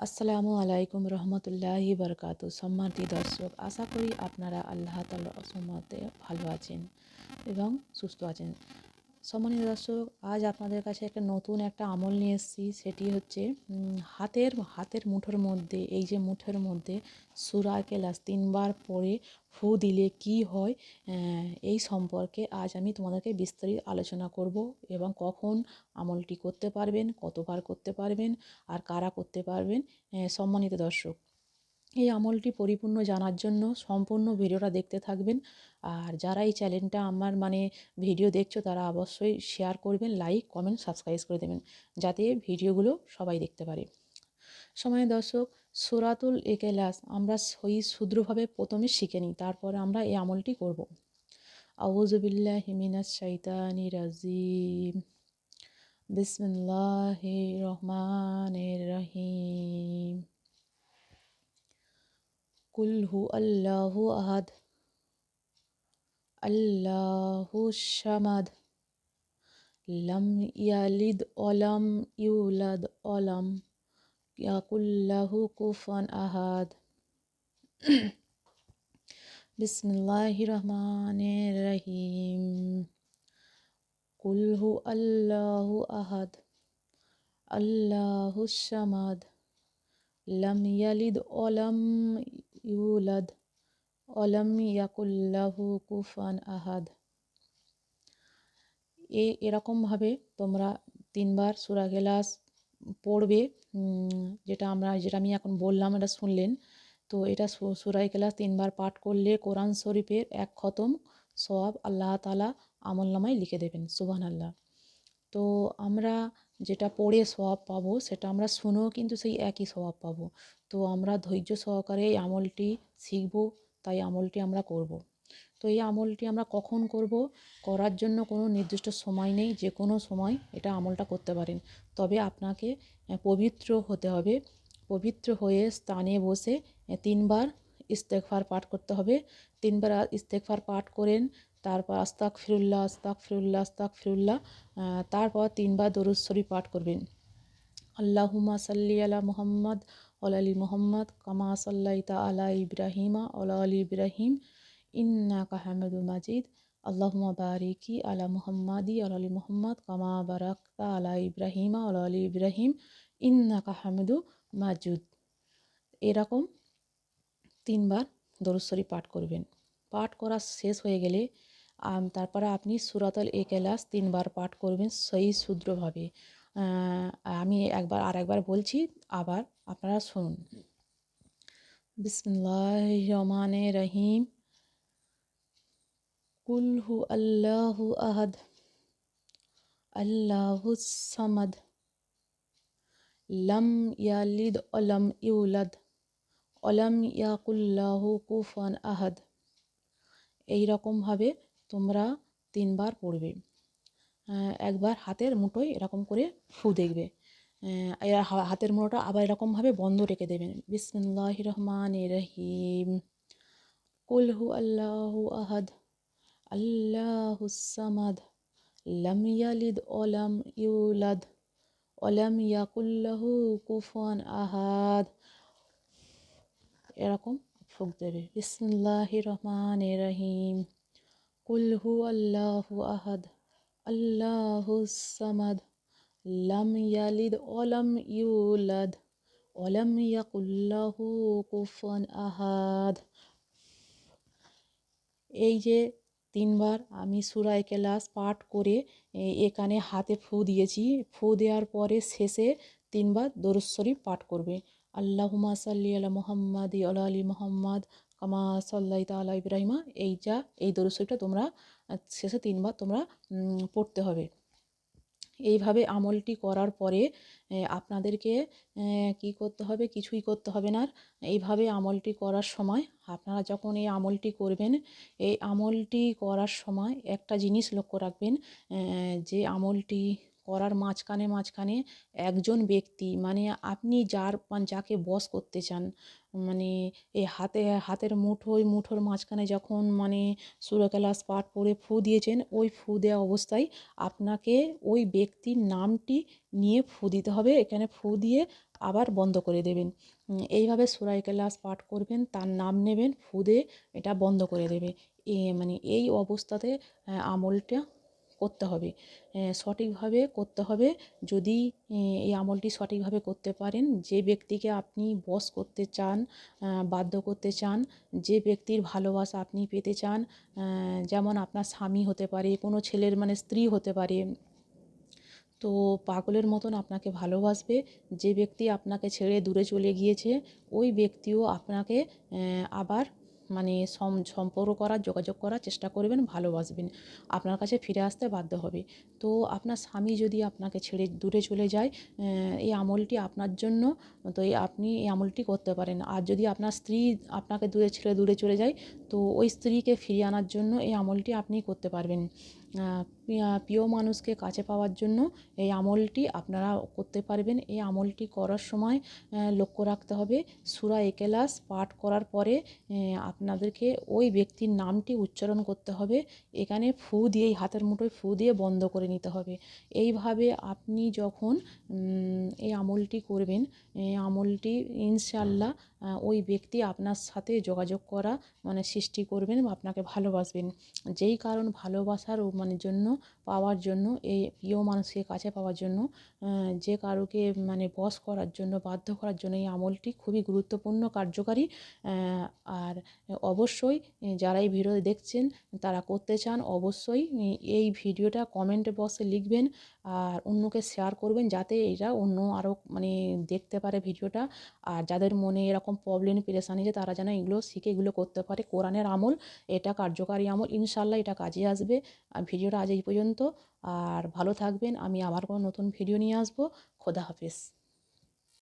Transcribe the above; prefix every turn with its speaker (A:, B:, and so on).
A: আসসালামু আলাইকুম রহমতুল্লাহি বারকাতু। সম্মানিত দর্শক, আশা করি আপনারা আল্লাহ তাআলার রহমতে ভালো আছেন এবং সুস্থ আছেন। সম্মানিত দর্শক, আজ আপনাদের কাছে নতুন একটা আমল নিয়ে এসেছি। সেটি হচ্ছে হাতের মুঠোর মধ্যে, এই যে মুঠোর মধ্যে সূরা ইখলাস 3বার পড়ে ফু দিলে কি হয়, এই সম্পর্কে আজ আমি তোমাদেরকে বিস্তারিত আলোচনা করব এবং কখন আমলটি করতে পারবেন, কতবার করতে পারবেন আর কারা করতে পারবেন। সম্মানিত দর্শক, এই আমলটি পরিপূর্ণ জানার জন্য সম্পূর্ণ ভিডিওটা দেখতে থাকবেন। আর যারা এই চ্যানেলটা আমার ভিডিও দেখছো, তারা অবশ্যই শেয়ার করবেন, লাইক কমেন্ট সাবস্ক্রাইব করে দেবেন, যাতে ভিডিওগুলো সবাই দেখতে পারে। সম্মানিত দর্শক, সূরাতুল ইখলাস আমরা শুদ্ধভাবে প্রথমে শিখে নিই, তারপরে আমরা এই আমলটি করব। আউযু বিল্লাহি মিনাশ শাইতানির রাজিম। বিসমিল্লাহির রহমানির রহিম। কুল হু আল্লাহু আহাদ, আল্লাহু সামাদ, লাম ইয়ালিদ ওয়ালাম ইউলাদ ওয়ালাম ইয়াকুল লাহু কুফুয়ান আহাদ। বিসমিল্লাহির রহমানির রহিম। কুল হু আল্লাহু আহাদ, আল্লাহু সামাদ, লাম ইয়ালিদ ওয়ালাম ইউলাদ ওয়ালাম ইয়াকুল লাহু কুফুয়ান আহাদ। এরকমভাবে তোমরা 3বার সূরা ইখলাস পড়বে। যেটা আমি এখন বললাম, এটা শুনলেন তো। এটা সূরা ইখলাস 3বার পাঠ করলে কোরআন শরীফের 1 খতম সওয়াব আল্লাহ তাআলা আমলনামায় লিখে দেবেন। সুবহানাল্লাহ। তো আমরা যেটা পড়ে সওয়াব পাবো, সেটা আমরা শুনেও কিন্তু সেই একই সওয়াব পাবো। তো আমরা ধৈর্য সহকারে এই আমলটি শিখব, তাই আমলটি আমরা করব। তো এই আমলটি আমরা কখন করব? করার জন্য কোনো নির্দিষ্ট সময় নেই, যে কোনো সময় এটা আমলটা করতে পারেন। তবে আপনাকে পবিত্র হতে হবে। পবিত্র হয়ে স্থানে বসে 3বার ইস্তেগফার পাঠ করতে হবে। 3বার ইস্তেগফার পাঠ করেন, তারপর আস্তাগফিরুল্লাহ আস্তাগফিরুল্লাহ আস্তাগফিরুল্লাহ, তারপর 3বার দরুদ শরীফ পাঠ করবেন। আল্লাহুম্মা সাল্লি আলা মুহাম্মাদ ওয়া আলি মুহাম্মাদ কামা সাল্লাইতা আলা ইব্রাহিমা ওয়া আলি ইব্রাহিম ইন্নাকা হামিদুম মাজিদ। আল্লাহুম্মা বারিকি আলা মুহাম্মাদি ওয়া আলি মুহাম্মাদ কামা বারাকতা আলা ইব্রাহিমা ওয়া আলি ইব্রাহিম ইন্নাকা হামিদুম মাজিদ। এরকম 3বার দরুদ শরীফ পাঠ করবেন। পাঠ করা শেষ হয়ে গেলে তারপরে আপনি সূরাতুল ইখলাস 3বার পাঠ করবেন সেই শুদ্ধভাবে। আমি আরেকবার বলছি, আবার আপনারা শুনুন। বিসমিল্লাহির রহমানির রহিম। কুল হু আল্লাহু আহাদ, আল্লাহুস সামাদ, লাম ইয়ালিদ ওয়ালাম ইউলাদ ওয়ালাম ইয়াকুল লাহু কুফুয়ান আহাদ। এই রকমভাবে তোমরা 3বার পড়বে। একবার হাতের মুঠোয় এরকম করে ফু দেখবে। হাতের মুঠোটা আবার এরকমভাবে বন্ধ রেখে দেবেন। বিসমিল্লাহির রহমানির রহিম। কুল হু আল্লাহু আহাদ, আল্লাহুস সামাদ, লাম ইয়ালিদ ওয়ালাম ইউলাদ ওয়ালাম ইয়াকুল লাহু কুফুয়ান আহাদ। এরকম ফুঁক দেবে। বিসমিল্লাহির রহমানির রহিম। কুল হু আল্লাহু আহাদ, আল্লাহুস সামাদ, লাম ইয়ালিদ ওয়ালাম ইউলাদ ওয়ালাম ইয়াকুল লাহু কুফুয়ান আহাদ। এই যে 3বার আমি সূরা ইখলাস পাঠ করে এখানে হাতে ফু দিয়েছি, ফু দেওয়ার পরে শেষে 3বার দরুদ শরীফ পাঠ করবে। আল্লাহুম্মা সাল্লি আলা মুহাম্মাদি ওয়া আলা আলি মুহাম্মাদ কামা সাল্লাইতা আলা ইব্রাহিমা। এই দরুদ শরীফটা তোমরা শেষে 3বার তোমরা পড়তে হবে। এইভাবে আমলটি করার পরে আপনাদেরকে কি করতে হবে? কিছুই করতে হবে না। এইভাবে আমলটি করার সময় আপনারা যখন এই আমলটি করবেন, এই আমলটি করার সময় একটা জিনিস লক্ষ্য রাখবেন, যে আমলটি করার মাঝখানে একজন ব্যক্তি, আপনি যাকে বশ করতে চান, এই হাতের মুঠোর মাঝখানে যখন সূরা ইখলাস পাঠ করে ফু দিয়েছেন, ওই ফু দেওয়া অবস্থায় আপনাকে ওই ব্যক্তির নামটি নিয়ে ফু দিতে হবে। এখানে ফু দিয়ে আবার বন্ধ করে দেবেন। এইভাবে সূরা ইখলাস পাঠ করবেন, তার নাম নেবেন, ফু দিয়ে এটা বন্ধ করে দেবে। মানে এই অবস্থাতে আমলটা করতে হবে। সঠিকভাবে করতে হবে। যদি এই আমলটি সঠিকভাবে করতে পারেন, যে ব্যক্তিকে আপনি বশ করতে চান, বাধ্য করতে চান, যে ব্যক্তির ভালোবাসা আপনি পেতে চান, যেমন আপনার স্বামী হতে পারে, কোনো ছেলের মানে স্ত্রী হতে পারে, তো পাগলের মতন আপনাকে ভালোবাসবে। যে ব্যক্তি আপনাকে ছেড়ে দূরে চলে গিয়েছে, ওই ব্যক্তিও আপনাকে আবার মানে সম্পর্ক করার, যোগাযোগ করার চেষ্টা করবেন, ভালোবাসবেন, আপনার কাছে ফিরে আসতে বাধ্য হবে। তো আপনার স্বামী যদি আপনাকে ছেড়ে দূরে চলে যায়, এই আমলটি আপনার জন্য। তো আপনি এই আমলটি করতে পারেন। আর যদি আপনার স্ত্রী আপনাকে ছেড়ে দূরে চলে যায়, তো ওই স্ত্রীকে ফিরিয়ে আনার জন্য এই আমলটি আপনি করতে পারবেন। প্রিয় মানুষকে কাছে পাওয়ার জন্য এই আমলটি আপনারা করতে পারবেন। এই আমলটি করার সময় লক্ষ্য রাখতে হবে, সূরা ইখলাস পাঠ করার পরে আপনাদেরকে ওই ব্যক্তির নামটি উচ্চারণ করতে হবে। এখানে ফু দিয়ে, এই হাতের মুঠোয় ফু দিয়ে বন্ধ করে নিতে হবে। এইভাবে আপনি যখন এই আমলটি করবেন, এই আমলটি ইনশাআল্লাহ ওই ব্যক্তি আপনার সাথে যোগাযোগ করা মানে সৃষ্টি করবেন বা আপনাকে ভালোবাসবেন। যেই কারণ ভালোবাসার মানে জন্য, পাওয়ার জন্য, এই প্রিয় মানুষকে কাছে পাওয়ার জন্য, যে কারুকে মানে বশ করার জন্য, বাধ্য করার জন্য এই আমলটি খুবই গুরুত্বপূর্ণ, কার্যকারী। আর অবশ্যই যারা এই ভিডিও দেখছেন, তারা করতে চান, অবশ্যই এই ভিডিওটা কমেন্ট বক্সে লিখবেন আর অন্যকে শেয়ার করবেন, যাতে এটা অন্য আরও মানে দেখতে পারে ভিডিওটা। আর যাদের মনে এরকম প্রবলেম পেরেশানি আছে, তারা যেন এগুলো শিখে এগুলো করতে পারে। কোরআনের আমল, এটা কার্যকারী আমল, ইনশাআল্লাহ এটা কাজে আসবে। আর ভিডিওটা আজ এই পর্যন্ত। আর ভালো থাকবেন। আমি আবার কোনো নতুন ভিডিও নিয়ে আসবো। খোদা হাফেজ।